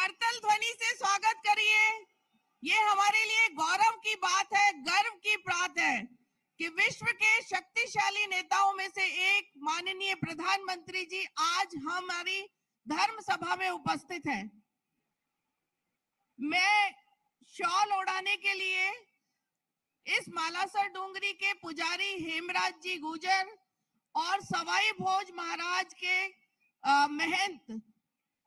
करतल ध्वनि से स्वागत करिए। ये हमारे लिए गौरव की बात है, गर्व की बात है कि विश्व के शक्तिशाली नेताओं में से एक माननीय प्रधानमंत्री जी आज हमारी धर्म सभा में उपस्थित हैं। मैं शॉल ओढ़ाने के लिए इस मालासर डूंगरी के पुजारी हेमराज जी गुजर और सवाई भोज महाराज के महंत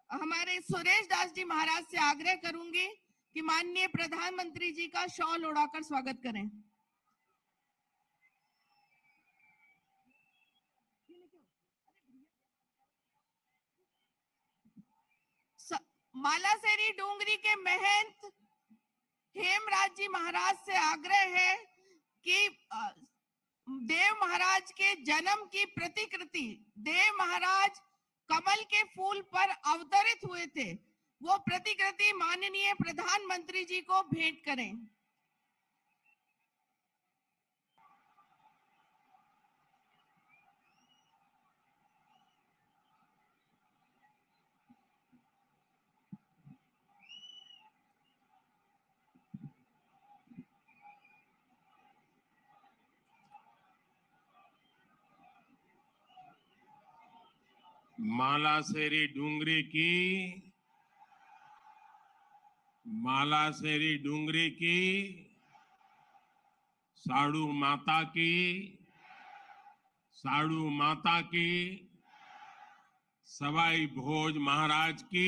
हमारे सुरेश दास जी महाराज से आग्रह करूंगी कि माननीय प्रधानमंत्री जी का शॉल ओढ़ाकर स्वागत करें। मालासेरी डूंगरी के महंत हेमराज जी महाराज से आग्रह है कि देव महाराज के जन्म की प्रतिकृति, देव महाराज कमल के फूल पर अवतरित हुए थे, वो प्रतिकृति माननीय प्रधानमंत्री जी को भेंट करें। मालासेरी डूंगरी की साड़ू माता की सवाई भोज महाराज की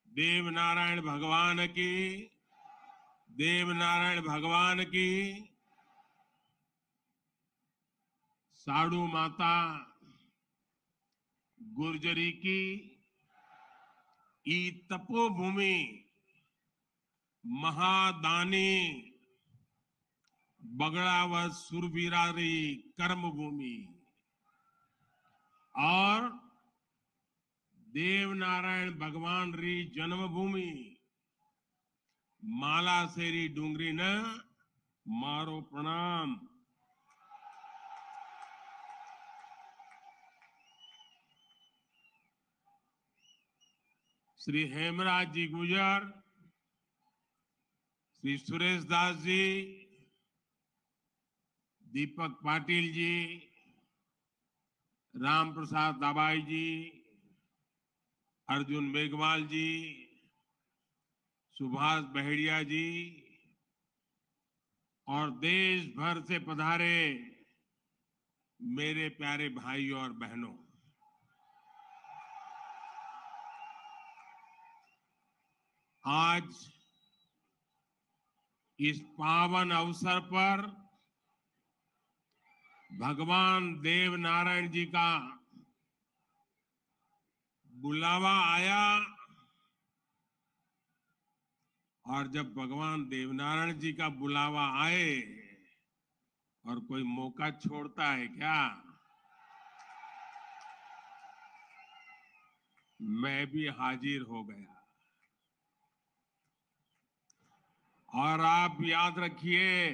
देवनारायण भगवान की साड़ू माता गुर्जरी की ई तपोभूमि महादानी बगड़ावत सुरवीरारी कर्मभूमि और देवनारायण भगवान री जन्मभूमि मालासेरी डूंगरी न मारो प्रणाम। श्री हेमराज जी गुजर, श्री सुरेश दास जी, दीपक पाटिल जी, राम प्रसाद दाबाई जी, अर्जुन मेघवाल जी, सुभाष बहेड़िया जी और देश भर से पधारे मेरे प्यारे भाइयों और बहनों, आज इस पावन अवसर पर भगवान देव नारायण जी का बुलावा आया और जब भगवान देवनारायण जी का बुलावा आए और कोई मौका छोड़ता है क्या? मैं भी हाजिर हो गया। और आप याद रखिए,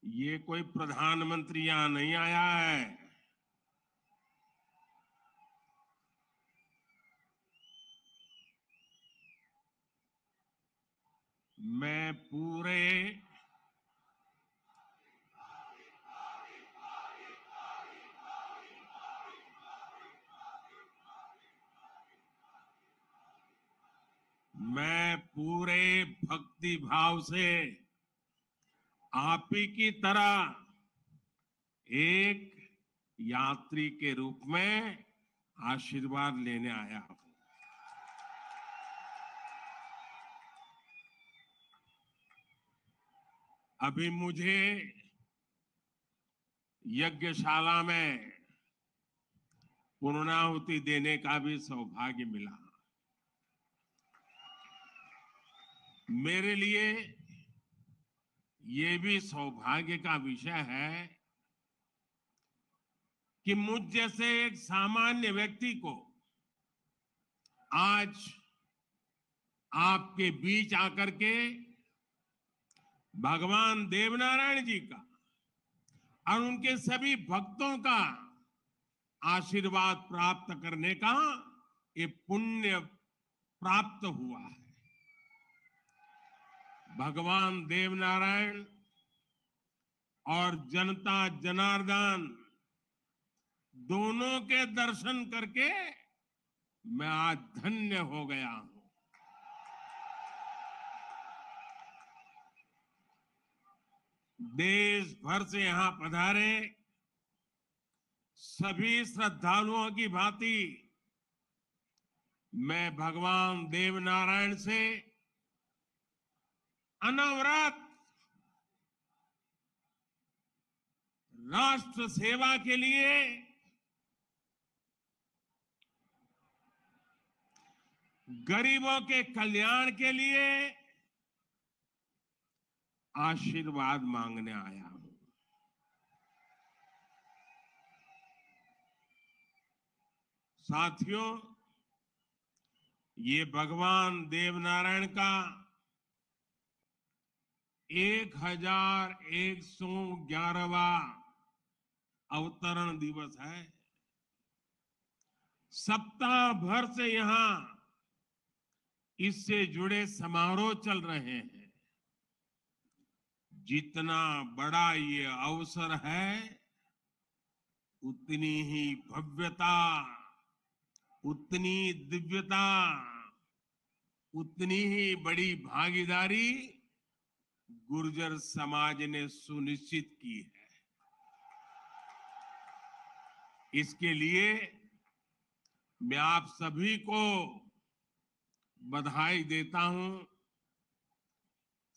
ये कोई प्रधानमंत्री यहां नहीं आया है, मैं पूरे भक्ति भाव से आप ही की तरह एक यात्री के रूप में आशीर्वाद लेने आया हूं। अभी मुझे यज्ञशाला में पूर्णाहुति देने का भी सौभाग्य मिला। मेरे लिए ये भी सौभाग्य का विषय है कि मुझ जैसे एक सामान्य व्यक्ति को आज आपके बीच आकर के भगवान देवनारायण जी का और उनके सभी भक्तों का आशीर्वाद प्राप्त करने का ये पुण्य प्राप्त हुआ है। भगवान देवनारायण और जनता जनार्दन दोनों के दर्शन करके मैं आज धन्य हो गया हूं। देश भर से यहां पधारे सभी श्रद्धालुओं की भांति मैं भगवान देवनारायण से अनवरत राष्ट्र सेवा के लिए गरीबों के कल्याण के लिए आशीर्वाद मांगने आया हूं। साथियों, ये भगवान देवनारायण का 1111वां अवतरण दिवस है। सप्ताह भर से यहां इससे जुड़े समारोह चल रहे हैं। जितना बड़ा ये अवसर है, उतनी ही भव्यता, उतनी दिव्यता, उतनी ही बड़ी भागीदारी गुर्जर समाज ने सुनिश्चित की है। इसके लिए मैं आप सभी को बधाई देता हूं।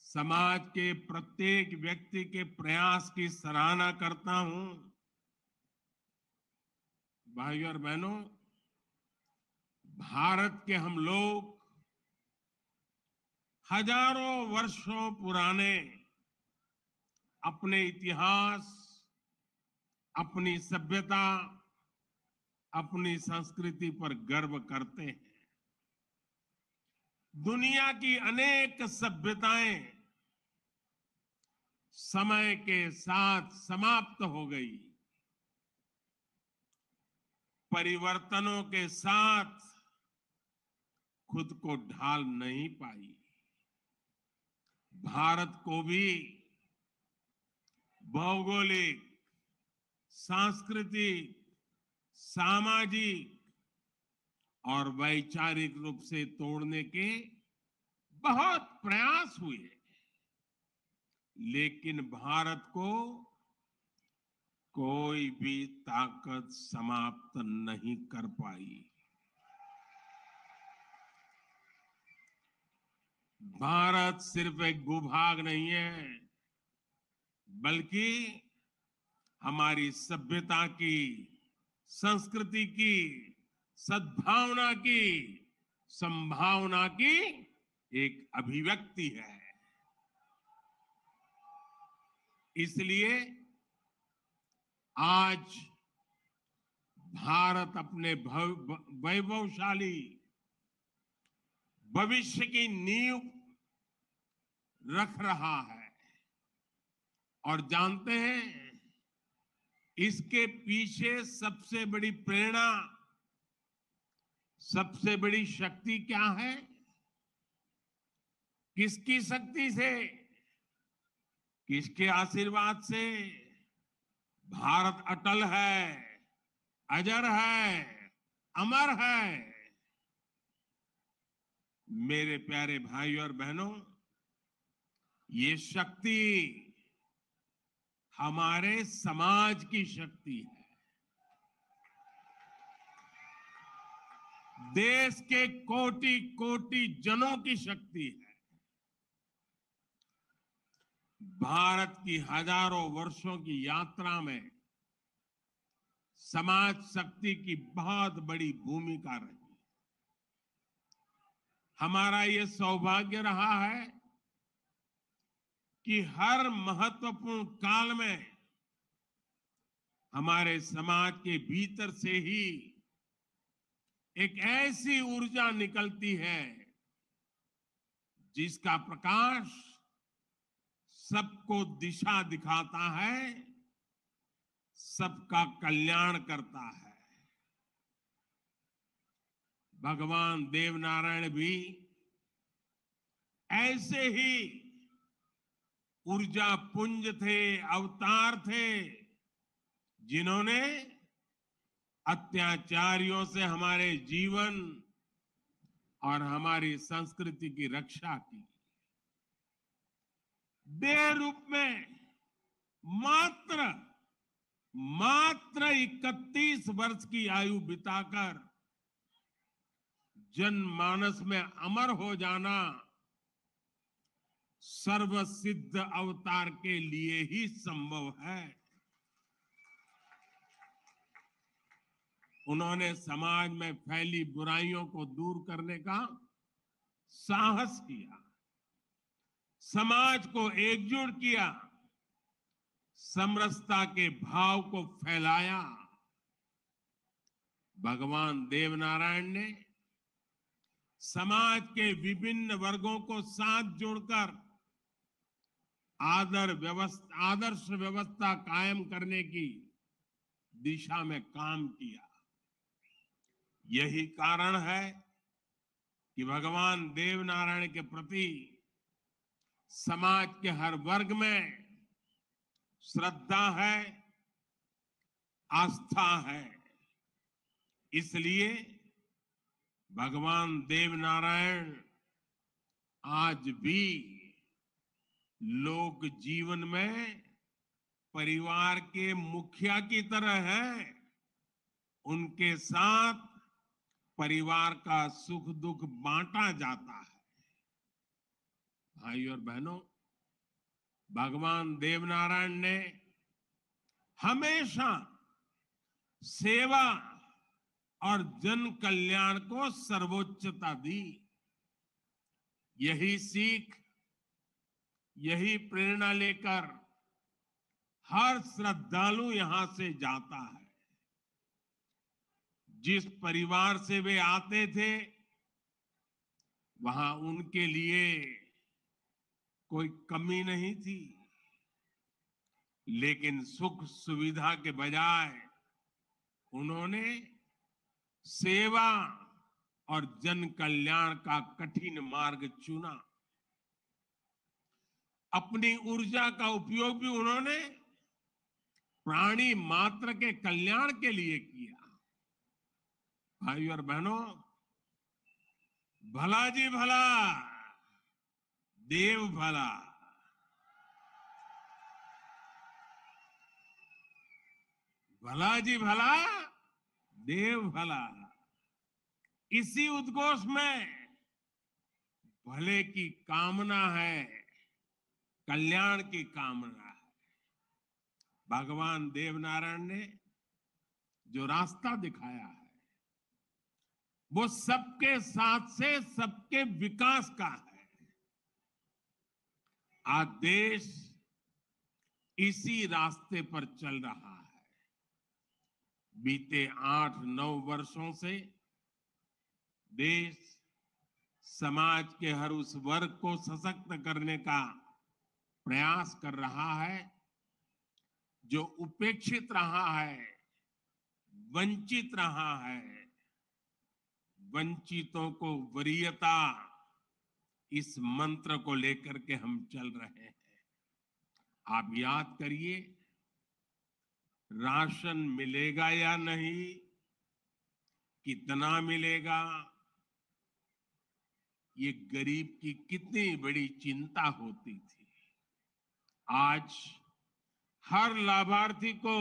समाज के प्रत्येक व्यक्ति के प्रयास की सराहना करता हूं। भाइयों और बहनों, भारत के हम लोग हजारों वर्षों पुराने अपने इतिहास, अपनी सभ्यता, अपनी संस्कृति पर गर्व करते हैं। दुनिया की अनेक सभ्यताएं समय के साथ समाप्त हो गई। परिवर्तनों के साथ खुद को ढाल नहीं पाई। भारत को भी भौगोलिक, सांस्कृतिक, सामाजिक और वैचारिक रूप से तोड़ने के बहुत प्रयास हुए, लेकिन भारत को कोई भी ताकत समाप्त नहीं कर पाई। भारत सिर्फ एक भूभाग नहीं है, बल्कि हमारी सभ्यता की, संस्कृति की, सद्भावना की, संभावना की एक अभिव्यक्ति है। इसलिए आज भारत अपने वैभवशाली भविष्य की नींव रख रहा है। और जानते हैं, इसके पीछे सबसे बड़ी प्रेरणा, सबसे बड़ी शक्ति क्या है? किसकी शक्ति से, किसके आशीर्वाद से? भारत अटल है, अजर है, अमर है। मेरे प्यारे भाइयों और बहनों, ये शक्ति हमारे समाज की शक्ति है। देश के कोटि कोटि जनों की शक्ति है। भारत की हजारों वर्षों की यात्रा में समाज शक्ति की बहुत बड़ी भूमिका रही। हमारा ये सौभाग्य रहा है कि हर महत्वपूर्ण काल में हमारे समाज के भीतर से ही एक ऐसी ऊर्जा निकलती है जिसका प्रकाश सबको दिशा दिखाता है, सबका कल्याण करता है। भगवान देवनारायण भी ऐसे ही ऊर्जा पुंज थे, अवतार थे, जिन्होंने अत्याचारियों से हमारे जीवन और हमारी संस्कृति की रक्षा की। देह रूप में मात्र 31 वर्ष की आयु बिताकर जनमानस में अमर हो जाना सर्वसिद्ध अवतार के लिए ही संभव है। उन्होंने समाज में फैली बुराइयों को दूर करने का साहस किया, समाज को एकजुट किया, समरसता के भाव को फैलाया। भगवान देवनारायण ने समाज के विभिन्न वर्गों को साथ जोड़कर आदर्श व्यवस्था कायम करने की दिशा में काम किया। यही कारण है कि भगवान देवनारायण के प्रति समाज के हर वर्ग में श्रद्धा है, आस्था है। इसलिए भगवान देवनारायण आज भी लोक जीवन में परिवार के मुखिया की तरह है। उनके साथ परिवार का सुख दुख बांटा जाता है। भाई और बहनों, भगवान देवनारायण ने हमेशा सेवा और जन कल्याण को सर्वोच्चता दी। यही सीख, यही प्रेरणा लेकर हर श्रद्धालु यहां से जाता है। जिस परिवार से वे आते थे, वहां उनके लिए कोई कमी नहीं थी, लेकिन सुख सुविधा के बजाय उन्होंने सेवा और जन कल्याण का कठिन मार्ग चुना। अपनी ऊर्जा का उपयोग भी उन्होंने प्राणी मात्र के कल्याण के लिए किया। भाई और बहनों, भला जी भला, देव भला। भला जी भला, देव भला। इसी उद्घोष में भले की कामना है, कल्याण की कामना है। भगवान देवनारायण ने जो रास्ता दिखाया है, वो सबके साथ से सबके विकास का है। आज देश इसी रास्ते पर चल रहा है। बीते 8-9 वर्षों से देश समाज के हर उस वर्ग को सशक्त करने का प्रयास कर रहा है जो उपेक्षित रहा है, वंचित रहा है। वंचितों को वरीयता, इस मंत्र को लेकर के हम चल रहे हैं। आप याद करिए, राशन मिलेगा या नहीं, कितना मिलेगा, ये गरीब की कितनी बड़ी चिंता होती थी। आज हर लाभार्थी को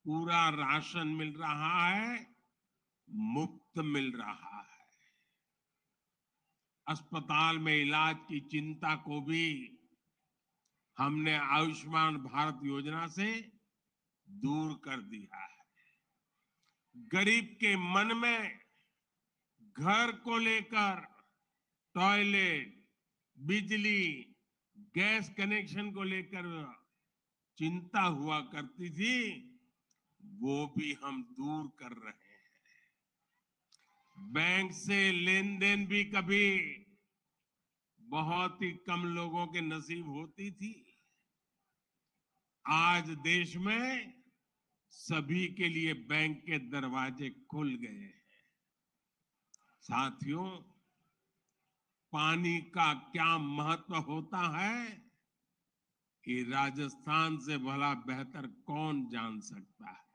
पूरा राशन मिल रहा है, मुफ्त मिल रहा है। अस्पताल में इलाज की चिंता को भी हमने आयुष्मान भारत योजना से दूर कर दिया है। गरीब के मन में घर को लेकर टॉयलेट, बिजली, गैस कनेक्शन को लेकर चिंता हुआ करती थी, वो भी हम दूर कर रहे हैं। बैंक से लेन देन भी कभी बहुत ही कम लोगों के नसीब होती थी। आज देश में सभी के लिए बैंक के दरवाजे खुल गए हैं। साथियों, पानी का क्या महत्व होता है, ये राजस्थान से भला बेहतर कौन जान सकता है।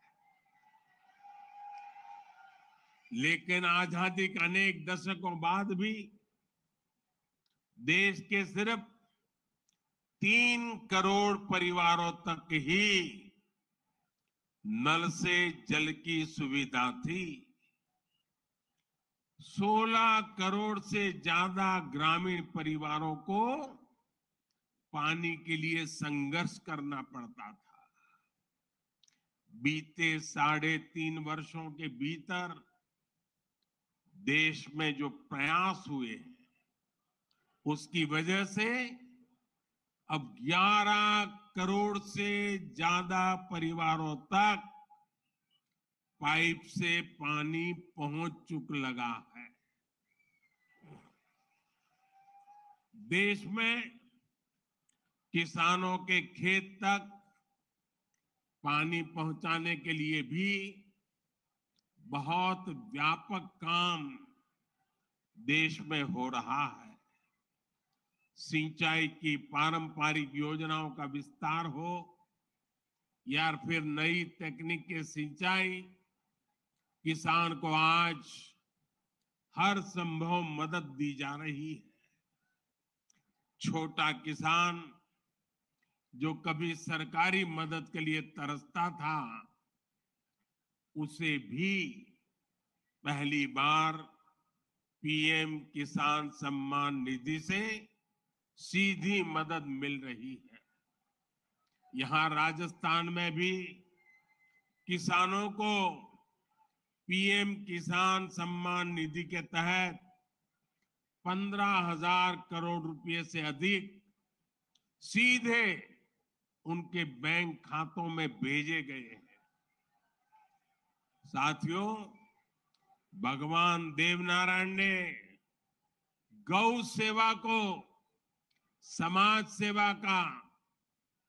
लेकिन आजादी के अनेक दशकों बाद भी देश के सिर्फ 3 करोड़ परिवारों तक ही नल से जल की सुविधा थी। 16 करोड़ से ज्यादा ग्रामीण परिवारों को पानी के लिए संघर्ष करना पड़ता था। बीते 3.5 वर्षों के भीतर देश में जो प्रयास हुए, उसकी वजह से अब 11 करोड़ से ज्यादा परिवारों तक पाइप से पानी पहुंच चुक लगा है। देश में किसानों के खेत तक पानी पहुंचाने के लिए भी बहुत व्यापक काम देश में हो रहा है। सिंचाई की पारंपरिक योजनाओं का विस्तार हो या फिर नई तकनीक की सिंचाई, किसान को आज हर संभव मदद दी जा रही है। छोटा किसान जो कभी सरकारी मदद के लिए तरसता था, उसे भी पहली बार पीएम किसान सम्मान निधि से सीधी मदद मिल रही है। यहां राजस्थान में भी किसानों को पीएम किसान सम्मान निधि के तहत 15,000 करोड़ रुपए से अधिक सीधे उनके बैंक खातों में भेजे गए हैं। साथियों, भगवान देवनारायण ने गौ सेवा को समाज सेवा का,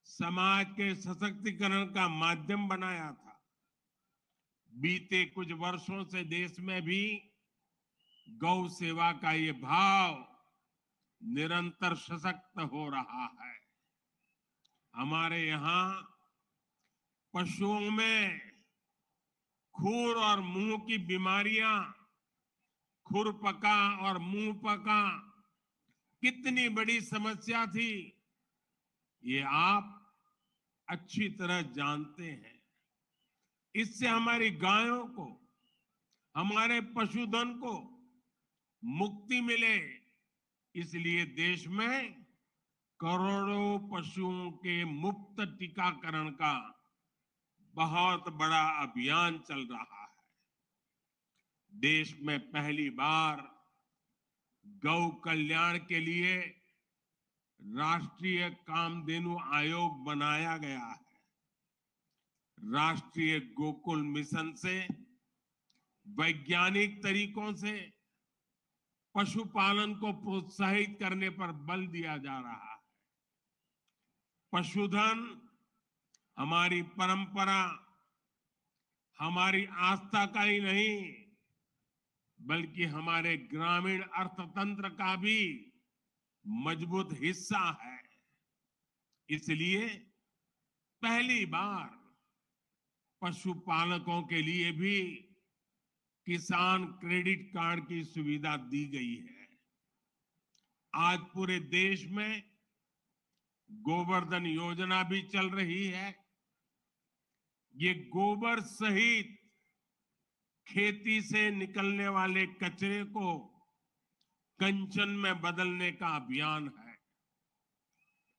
समाज के सशक्तिकरण का माध्यम बनाया था। बीते कुछ वर्षों से देश में भी गौ सेवा का ये भाव निरंतर सशक्त हो रहा है। हमारे यहाँ पशुओं में खुर और मुंह की बीमारियां, खुरपका और मुंहपका कितनी बड़ी समस्या थी, ये आप अच्छी तरह जानते हैं। इससे हमारी गायों को, हमारे पशुधन को मुक्ति मिले, इसलिए देश में करोड़ों पशुओं के मुफ्त टीकाकरण का बहुत बड़ा अभियान चल रहा है। देश में पहली बार गौ कल्याण के लिए राष्ट्रीय कामधेनु आयोग बनाया गया है। राष्ट्रीय गोकुल मिशन से वैज्ञानिक तरीकों से पशुपालन को प्रोत्साहित करने पर बल दिया जा रहा है। पशुधन हमारी परंपरा, हमारी आस्था का ही नहीं, बल्कि हमारे ग्रामीण अर्थतंत्र का भी मजबूत हिस्सा है। इसलिए पहली बार पशुपालकों के लिए भी किसान क्रेडिट कार्ड की सुविधा दी गई है। आज पूरे देश में गोवर्धन योजना भी चल रही है। ये गोबर सहित खेती से निकलने वाले कचरे को कंचन में बदलने का अभियान है।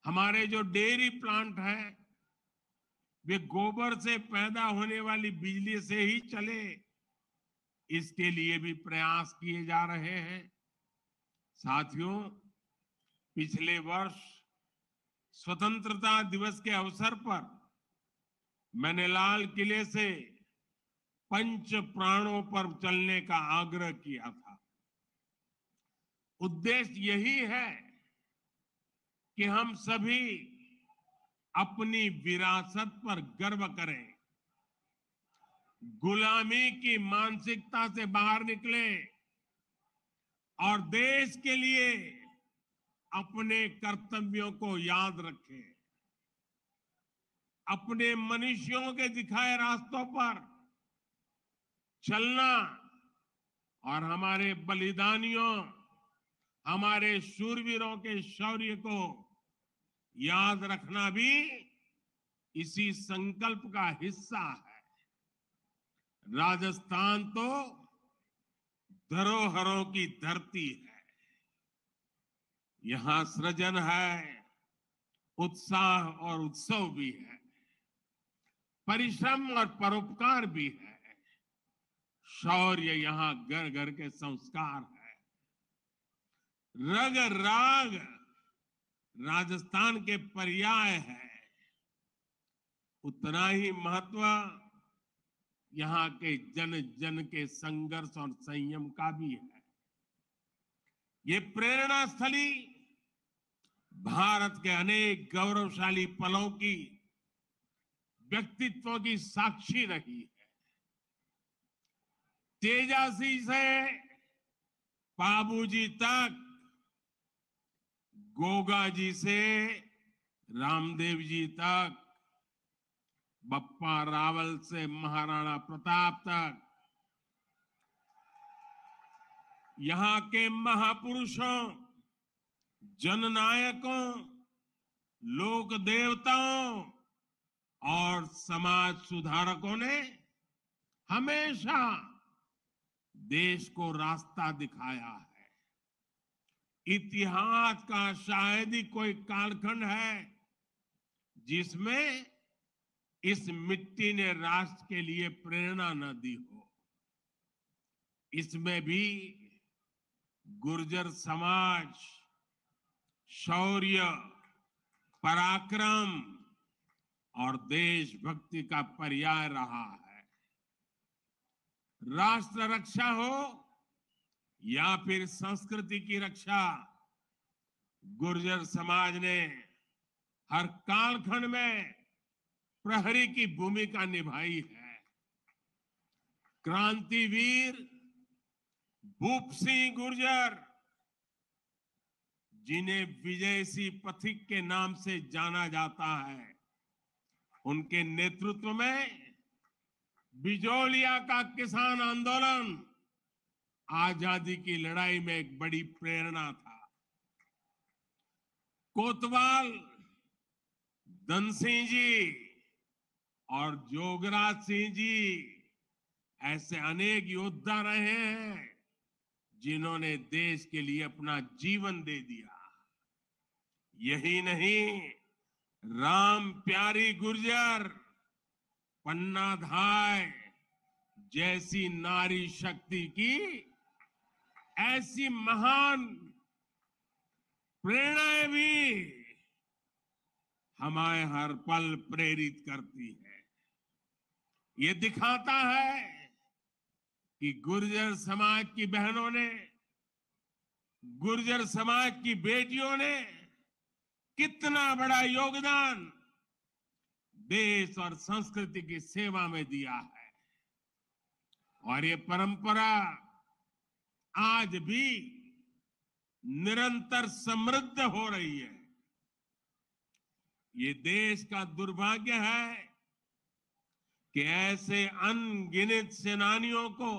हमारे जो डेयरी प्लांट हैं, वे गोबर से पैदा होने वाली बिजली से ही चले, इसके लिए भी प्रयास किए जा रहे हैं। साथियों, पिछले वर्ष स्वतंत्रता दिवस के अवसर पर मैंने लाल किले से पंच प्राणों पर चलने का आग्रह किया था। उद्देश्य यही है कि हम सभी अपनी विरासत पर गर्व करें, गुलामी की मानसिकता से बाहर निकले और देश के लिए अपने कर्तव्यों को याद रखें, अपने मनुष्यों के दिखाए रास्तों पर चलना और हमारे बलिदानियों, हमारे शूरवीरों के शौर्य को याद रखना भी इसी संकल्प का हिस्सा है। राजस्थान तो धरोहरों की धरती है। यहां सृजन है, उत्साह और उत्सव भी है, परिश्रम और परोपकार भी है। शौर्य यहां घर घर के संस्कार है। रग राग राजस्थान के पर्याय है। उतना ही महत्व यहाँ के जन जन के संघर्ष और संयम का भी है। ये प्रेरणा स्थली भारत के अनेक गौरवशाली पलों की, व्यक्तित्वों की साक्षी रही है। तेजासी से बाबूजी तक, गोगा जी से रामदेव जी तक, बप्पा रावल से महाराणा प्रताप तक, यहां के महापुरुषों, जननायकों, लोक देवताओं और समाज सुधारकों ने हमेशा देश को रास्ता दिखाया है। इतिहास का शायद ही कोई कालखंड है जिसमें इस मिट्टी ने राष्ट्र के लिए प्रेरणा न दी हो। इसमें भी गुर्जर समाज शौर्य, पराक्रम और देशभक्ति का पर्याय रहा है। राष्ट्र रक्षा हो या फिर संस्कृति की रक्षा, गुर्जर समाज ने हर कालखंड में प्रहरी की भूमिका निभाई है। क्रांतिवीर भूप सिंह गुर्जर, जिन्हें विजय सिंह पथिक के नाम से जाना जाता है, उनके नेतृत्व में बिजोलिया का किसान आंदोलन आजादी की लड़ाई में एक बड़ी प्रेरणा था। कोतवाल धन सिंह जी और जोगराज सिंह जी ऐसे अनेक योद्धा रहे हैं जिन्होंने देश के लिए अपना जीवन दे दिया। यही नहीं, राम प्यारी गुर्जर, पन्ना धाय जैसी नारी शक्ति की ऐसी महान प्रेरणाएं भी हमें हर पल प्रेरित करती है। ये दिखाता है कि गुर्जर समाज की बहनों ने, गुर्जर समाज की बेटियों ने कितना बड़ा योगदान देश और संस्कृति की सेवा में दिया है। और ये परंपरा आज भी निरंतर समृद्ध हो रही है। ये देश का दुर्भाग्य है कि ऐसे अनगिनत सेनानियों को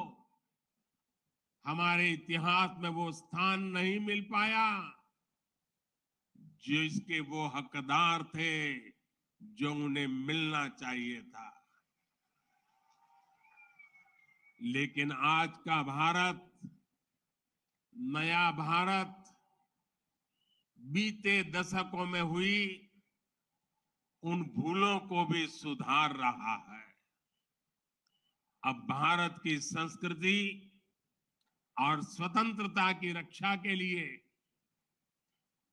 हमारे इतिहास में वो स्थान नहीं मिल पाया जिसके वो हकदार थे, जो उन्हें मिलना चाहिए था। लेकिन आज का भारत, नया भारत, बीते दशकों में हुई उन भूलों को भी सुधार रहा है। अब भारत की संस्कृति और स्वतंत्रता की रक्षा के लिए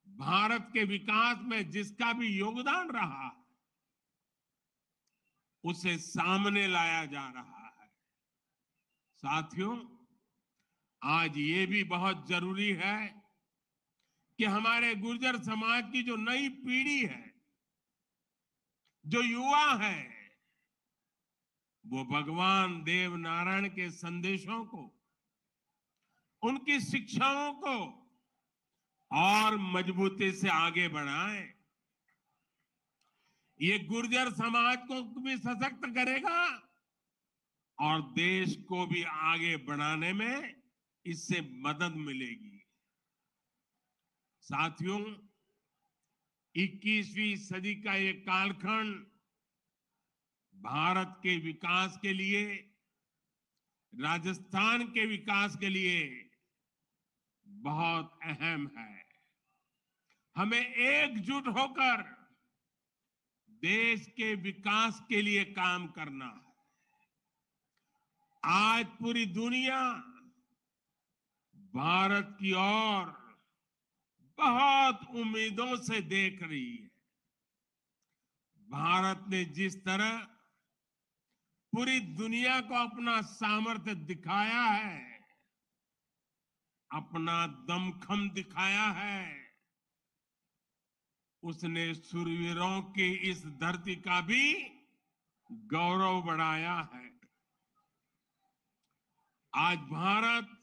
भारत के विकास में जिसका भी योगदान रहा, उसे सामने लाया जा रहा है। साथियों, आज ये भी बहुत जरूरी है कि हमारे गुर्जर समाज की जो नई पीढ़ी है, जो युवा है, वो भगवान देव नारायण के संदेशों को उनकी शिक्षाओं को और मजबूती से आगे बढ़ाएं। ये गुर्जर समाज को भी सशक्त करेगा और देश को भी आगे बढ़ाने में इससे मदद मिलेगी। साथियों, 21वीं सदी का ये कालखंड भारत के विकास के लिए, राजस्थान के विकास के लिए बहुत अहम है। हमें एकजुट होकर देश के विकास के लिए काम करना है। आज पूरी दुनिया भारत की ओर बहुत उम्मीदों से देख रही है। भारत ने जिस तरह पूरी दुनिया को अपना सामर्थ्य दिखाया है, अपना दमखम दिखाया है, उसने शूरवीरों की इस धरती का भी गौरव बढ़ाया है। आज भारत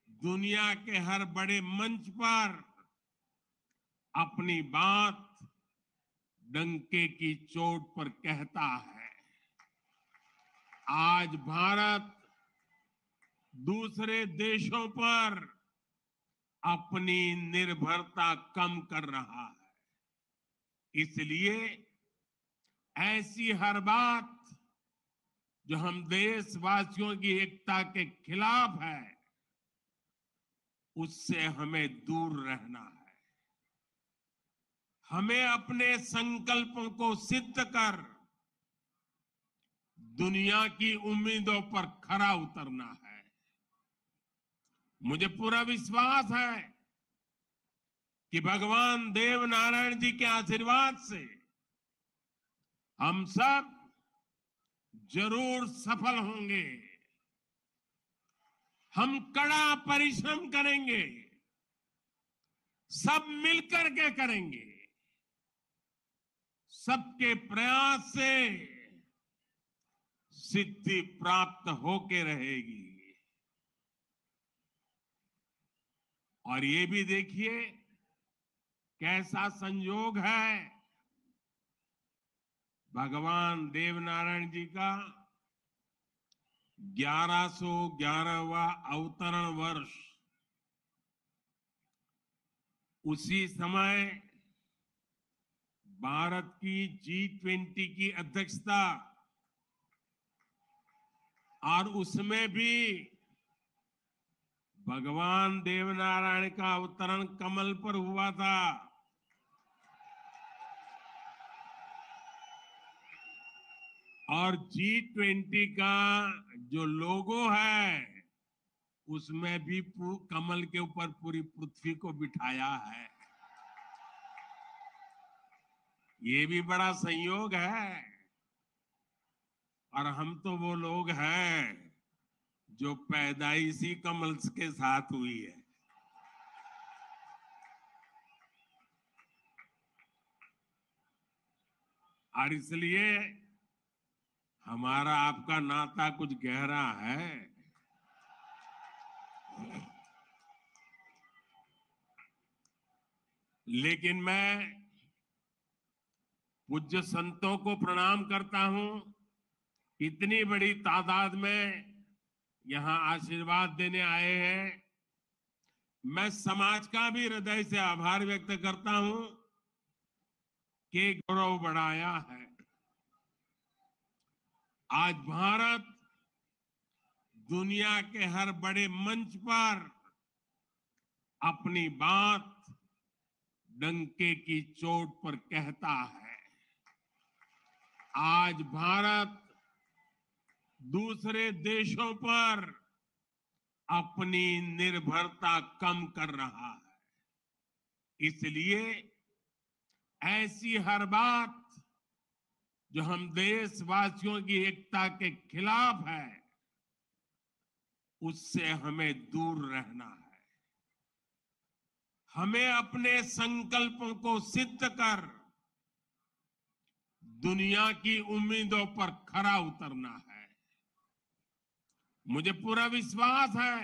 दुनिया के हर बड़े मंच पर अपनी बात डंके की चोट पर कहता है। आज भारत दूसरे देशों पर अपनी निर्भरता कम कर रहा है। इसलिए ऐसी हर बात जो हम देशवासियों की एकता के खिलाफ है, उससे हमें दूर रहना है। हमें अपने संकल्पों को सिद्ध कर दुनिया की उम्मीदों पर खरा उतरना है। मुझे पूरा विश्वास है कि भगवान देव नारायण जी के आशीर्वाद से हम सब जरूर सफल होंगे। हम कड़ा परिश्रम करेंगे, सब मिलकर के करेंगे। सबके प्रयास से सिद्धि प्राप्त होके रहेगी। और ये भी देखिए कैसा संयोग है, भगवान देवनारायण जी का 1111वां अवतरण वर्ष। उसी समय भारत की G20 की अध्यक्षता, और उसमें भी भगवान देवनारायण का अवतरण कमल पर हुआ था। और G20 का जो लोगो है, उसमें भी कमल के ऊपर पूरी पृथ्वी को बिठाया है। ये भी बड़ा संयोग है। और हम तो वो लोग हैं जो पैदाइशी कमल के साथ हुई है। और इसलिए हमारा आपका नाता कुछ गहरा है। लेकिन मैं पूज्य संतों को प्रणाम करता हूं। इतनी बड़ी तादाद में यहां आशीर्वाद देने आए हैं। मैं समाज का भी हृदय से आभार व्यक्त करता हूं कि गौरव बढ़ाया है। आज भारत दुनिया के हर बड़े मंच पर अपनी बात डंके की चोट पर कहता है। आज भारत दूसरे देशों पर अपनी निर्भरता कम कर रहा है। इसलिए ऐसी हर बात जो हम देशवासियों की एकता के खिलाफ है, उससे हमें दूर रहना है। हमें अपने संकल्पों को सिद्ध कर दुनिया की उम्मीदों पर खरा उतरना है। मुझे पूरा विश्वास है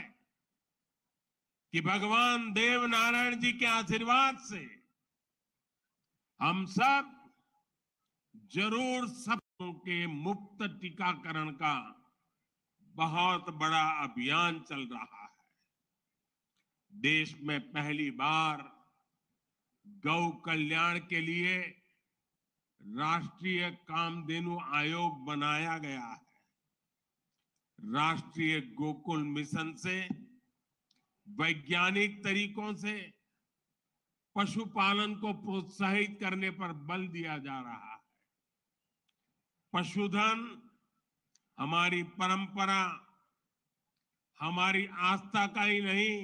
कि भगवान देव नारायण जी के आशीर्वाद से हम सब जरूर सबको के मुफ्त टीकाकरण का बहुत बड़ा अभियान चल रहा है। देश में पहली बार गौ कल्याण के लिए राष्ट्रीय कामधेनु आयोग बनाया गया है। राष्ट्रीय गोकुल मिशन से वैज्ञानिक तरीकों से पशुपालन को प्रोत्साहित करने पर बल दिया जा रहा है। पशुधन हमारी परंपरा, हमारी आस्था का ही नहीं,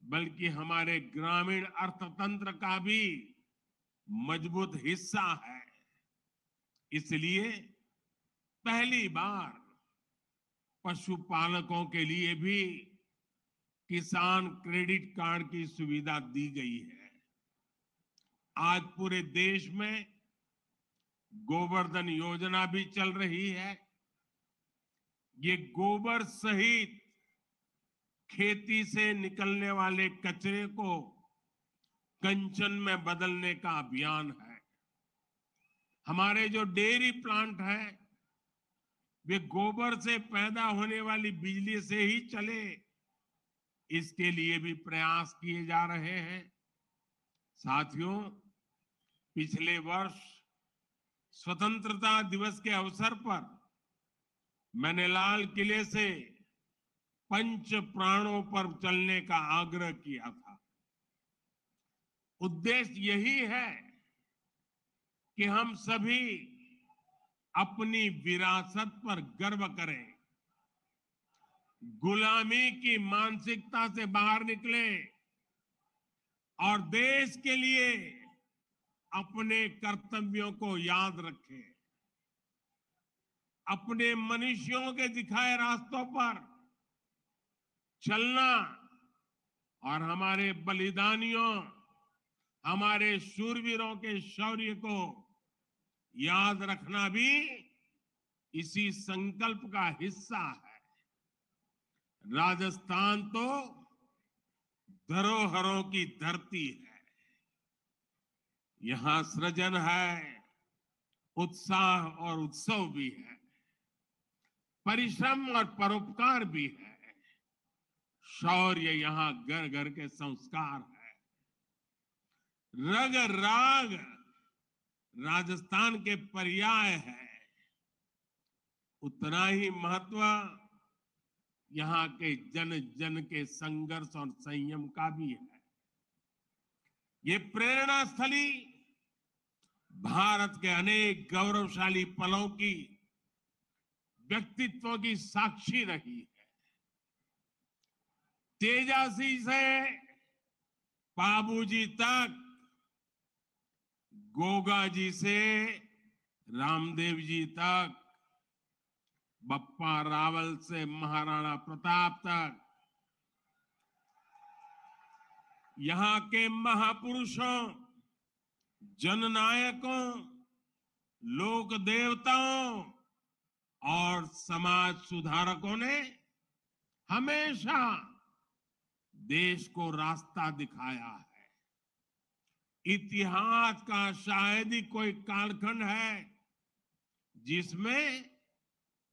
बल्कि हमारे ग्रामीण अर्थतंत्र का भी मजबूत हिस्सा है। इसलिए पहली बार पशुपालकों के लिए भी किसान क्रेडिट कार्ड की सुविधा दी गई है। आज पूरे देश में गोवर्धन योजना भी चल रही है। ये गोबर सहित खेती से निकलने वाले कचरे को कंचन में बदलने का अभियान है। हमारे जो डेयरी प्लांट है वे गोबर से पैदा होने वाली बिजली से ही चले, इसके लिए भी प्रयास किए जा रहे हैं। साथियों, पिछले वर्ष स्वतंत्रता दिवस के अवसर पर मैंने लाल किले से पंच प्राणों पर चलने का आग्रह किया था। उद्देश्य यही है कि हम सभी अपनी विरासत पर गर्व करें, गुलामी की मानसिकता से बाहर निकले और देश के लिए अपने कर्तव्यों को याद रखें। अपने मनुष्यों के दिखाए रास्तों पर चलना और हमारे बलिदानियों, हमारे शूरवीरों के शौर्य को याद रखना भी इसी संकल्प का हिस्सा है। राजस्थान तो धरोहरों की धरती है। यहां सृजन है, उत्साह और उत्सव भी है, परिश्रम और परोपकार भी है। शौर्य यहां घर घर के संस्कार है। रग राग राजस्थान के पर्याय है। उतना ही महत्व यहां के जन जन के संघर्ष और संयम का भी है। ये प्रेरणा स्थली भारत के अनेक गौरवशाली पलों की, व्यक्तित्वों की साक्षी रही है। तेजासी से बाबूजी तक, गोगा जी से रामदेव जी तक, बप्पा रावल से महाराणा प्रताप तक, यहां के महापुरुषों, जननायकों, लोक देवताओं और समाज सुधारकों ने हमेशा देश को रास्ता दिखाया है। इतिहास का शायद ही कोई कालखंड है जिसमें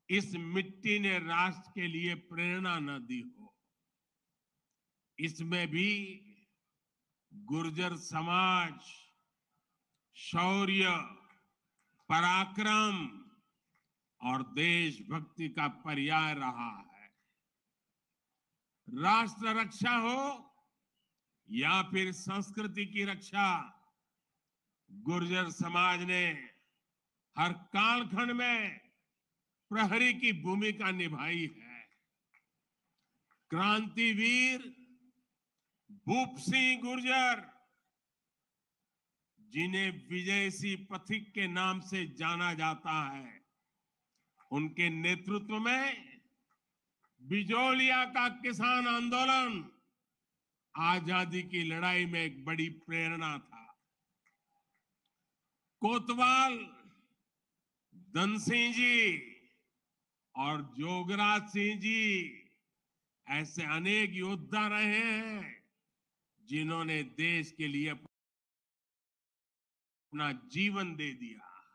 इस मिट्टी ने राष्ट्र के लिए प्रेरणा न दी हो। इसमें भी गुर्जर समाज शौर्य, पराक्रम और देशभक्ति का पर्याय रहा है। राष्ट्र रक्षा हो या फिर संस्कृति की रक्षा, गुर्जर समाज ने हर कालखंड में प्रहरी की भूमिका निभाई है। क्रांतिवीर भूप सिंह गुर्जर, जिन्हें विजय सिंह पथिक के नाम से जाना जाता है, उनके नेतृत्व में बिजोलिया का किसान आंदोलन आजादी की लड़ाई में एक बड़ी प्रेरणा था। कोतवाल धन सिंह जी और जोगराज सिंह जी ऐसे अनेक योद्धा रहे हैं जिन्होंने देश के लिए अपना जीवन दे दिया।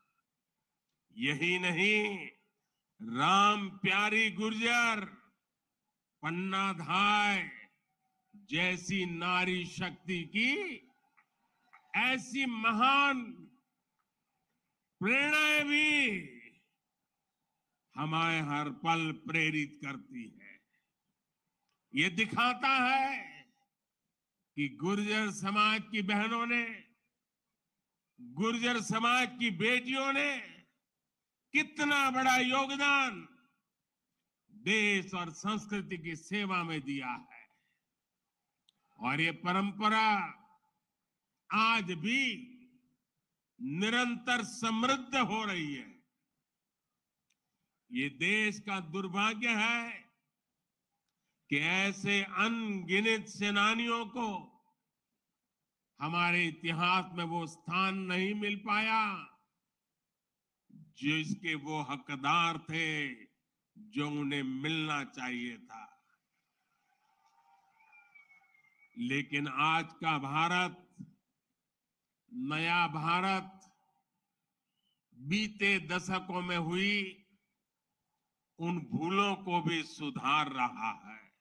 यही नहीं, राम प्यारी गुर्जर, पन्ना धाय जैसी नारी शक्ति की ऐसी महान प्रेरणाएं भी हमें हर पल प्रेरित करती है। ये दिखाता है कि गुर्जर समाज की बहनों ने, गुर्जर समाज की बेटियों ने कितना बड़ा योगदान देश और संस्कृति की सेवा में दिया है। और ये परंपरा आज भी निरंतर समृद्ध हो रही है। ये देश का दुर्भाग्य है कि ऐसे अनगिनत सेनानियों को हमारे इतिहास में वो स्थान नहीं मिल पाया जिसके वो हकदार थे, जो उन्हें मिलना चाहिए था। लेकिन आज का भारत, नया भारत, बीते दशकों में हुई उन भूलों को भी सुधार रहा है।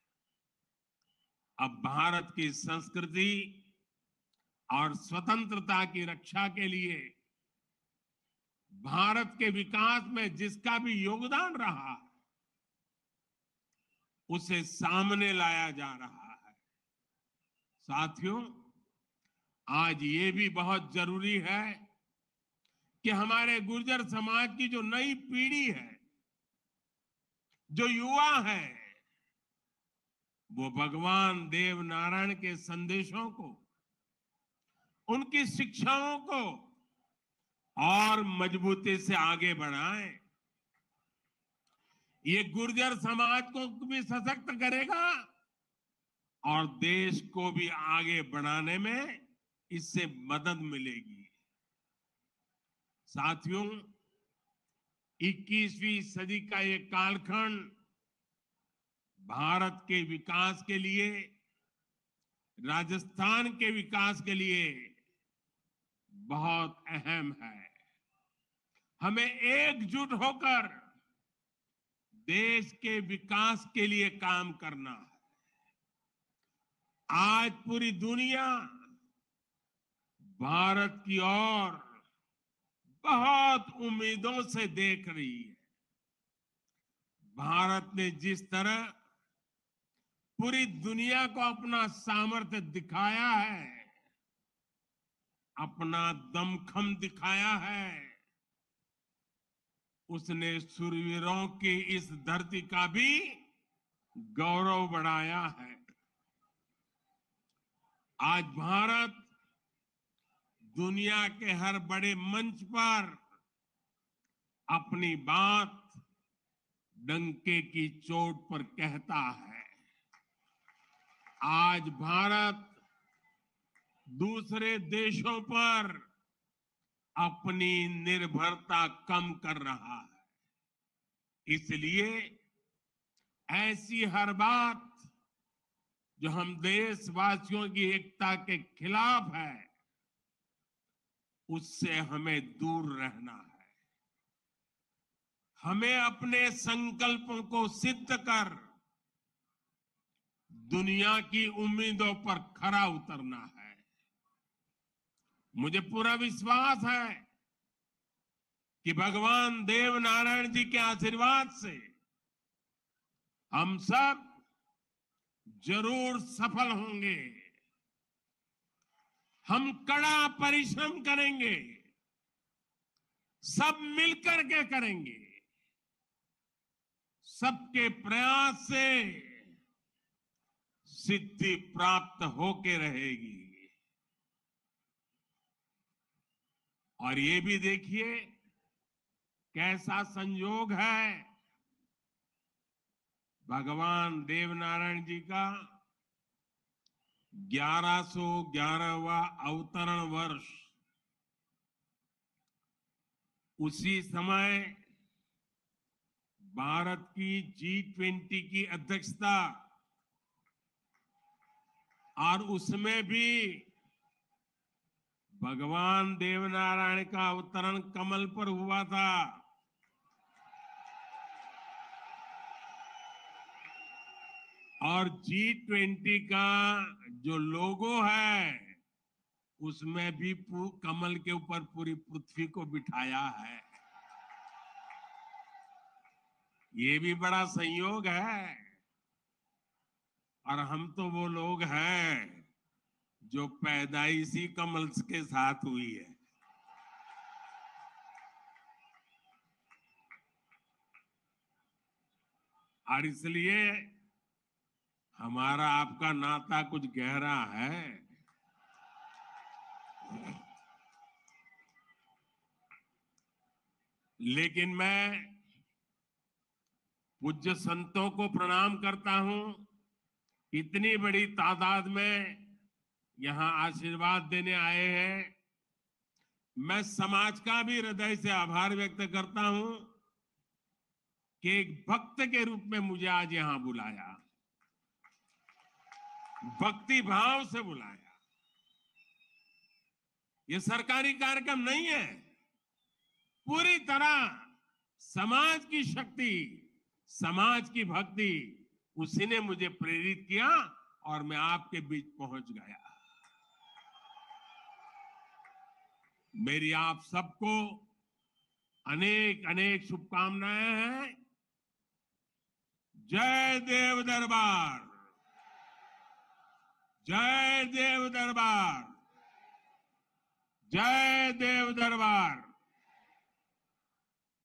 अब भारत की संस्कृति और स्वतंत्रता की रक्षा के लिए भारत के विकास में जिसका भी योगदान रहा, उसे सामने लाया जा रहा है। साथियों, आज ये भी बहुत जरूरी है कि हमारे गुर्जर समाज की जो नई पीढ़ी है, जो युवा है, वो भगवान देव नारायण के संदेशों को, उनकी शिक्षाओं को और मजबूती से आगे बढ़ाएं। ये गुर्जर समाज को भी सशक्त करेगा और देश को भी आगे बढ़ाने में इससे मदद मिलेगी। साथियों, 21वीं सदी का ये कालखंड भारत के विकास के लिए, राजस्थान के विकास के लिए बहुत अहम है। हमें एकजुट होकर देश के विकास के लिए काम करना है। आज पूरी दुनिया भारत की ओर बहुत उम्मीदों से देख रही है। भारत ने जिस तरह पूरी दुनिया को अपना सामर्थ्य दिखाया है, अपना दमखम दिखाया है, उसने शूरवीरों की इस धरती का भी गौरव बढ़ाया है। आज भारत दुनिया के हर बड़े मंच पर अपनी बात डंके की चोट पर कहता है। आज भारत दूसरे देशों पर अपनी निर्भरता कम कर रहा है। इसलिए ऐसी हर बात जो हम देशवासियों की एकता के खिलाफ है, उससे हमें दूर रहना है। हमें अपने संकल्पों को सिद्ध कर दुनिया की उम्मीदों पर खरा उतरना है। मुझे पूरा विश्वास है कि भगवान देव नारायण जी के आशीर्वाद से हम सब जरूर सफल होंगे। हम कड़ा परिश्रम करेंगे, सब मिलकर के करेंगे। सबके प्रयास से सिद्धि प्राप्त होके रहेगी। और ये भी देखिए कैसा संयोग है, भगवान देवनारायण जी का 1111वां अवतरण वर्ष। उसी समय भारत की G20 की अध्यक्षता और उसमें भी भगवान देवनारायण का अवतरण कमल पर हुआ था। और G20 का जो लोगो है उसमें भी कमल के ऊपर पूरी पृथ्वी को बिठाया है। ये भी बड़ा संयोग है। और हम तो वो लोग हैं जो पैदाइशी कमल के साथ हुई है। और इसलिए हमारा आपका नाता कुछ गहरा है। लेकिन मैं पूज्य संतों को प्रणाम करता हूं। इतनी बड़ी तादाद में यहां आशीर्वाद देने आए हैं। मैं समाज का भी हृदय से आभार व्यक्त करता हूं कि एक भक्त के रूप में मुझे आज यहां बुलाया, भक्ति भाव से बुलाया। ये सरकारी कार्यक्रम नहीं है। पूरी तरह समाज की शक्ति, समाज की भक्ति, उसी ने मुझे प्रेरित किया और मैं आपके बीच पहुंच गया। मेरी आप सबको अनेक अनेक शुभकामनाएं हैं। जय देव दरबार, जय देव दरबार, जय देव दरबार।